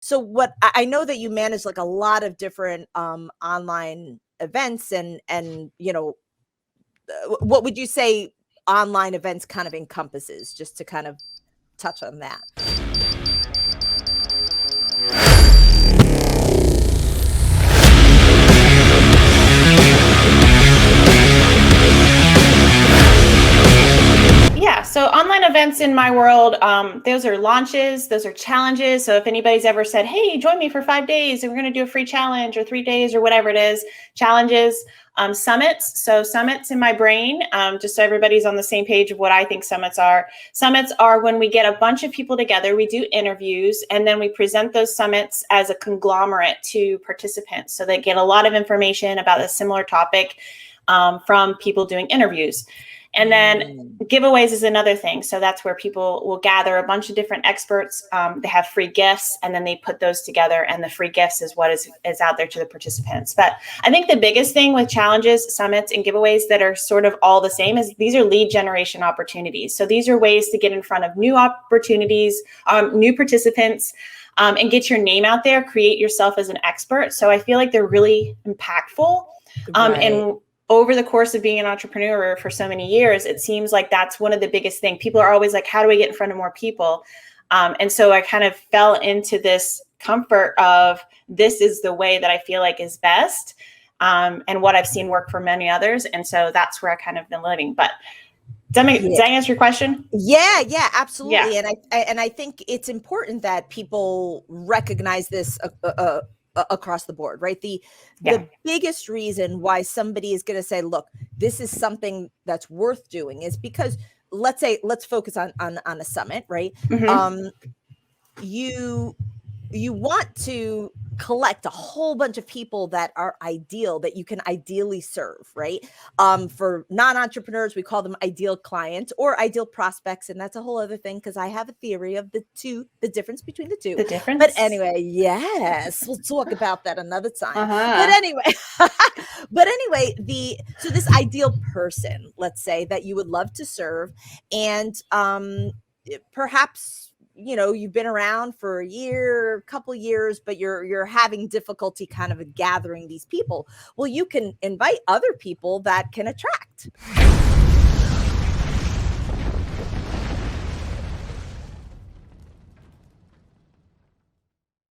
So what I know that you manage like a lot of different online events and what would you say online events kind of encompasses, just to kind of touch on that? Yeah, so online events in my world, those are launches, those are challenges. So if anybody's ever said, hey, join me for 5 days and we're going to do a free challenge, or 3 days, or whatever it is, challenges, summits. So summits in my brain, just so everybody's on the same page of what I think summits are. Summits are when we get a bunch of people together, we do interviews, and then we present those summits as a conglomerate to participants. So they get a lot of information about a similar topic from people doing interviews. And then giveaways is another thing. So that's where people will gather a bunch of different experts. They have free gifts, and then they put those together, and the free gifts is what is out there to the participants. But I think the biggest thing with challenges, summits, and giveaways that are sort of all the same is these are lead generation opportunities. So these are ways to get in front of new opportunities, new participants, and get your name out there, create yourself as an expert. So I feel like they're really impactful. And over the course of being an entrepreneur for so many years, it seems like that's one of the biggest things. People are always like, how do I get in front of more people? And so I kind of fell into this comfort of this is the way that I feel like is best, and what I've seen work for many others. And so that's where I kind of been living. But does that answer your question? Yeah, absolutely. Yeah. And I think it's important that people recognize this across the board, right? The biggest reason why somebody is going to say, look, this is something that's worth doing is because let's focus on a summit, right? Mm-hmm. You want to collect a whole bunch of people that are ideal, that you can ideally serve, right? For non-entrepreneurs, we call them ideal clients or ideal prospects. And that's a whole other thing, because I have a theory of the difference between the two. The difference? But anyway, yes, we'll talk about that another time. But anyway, so this ideal person, let's say, that you would love to serve, and perhaps you've been around for a couple years, but you're having difficulty kind of gathering these people. Well, you can invite other people that can attract.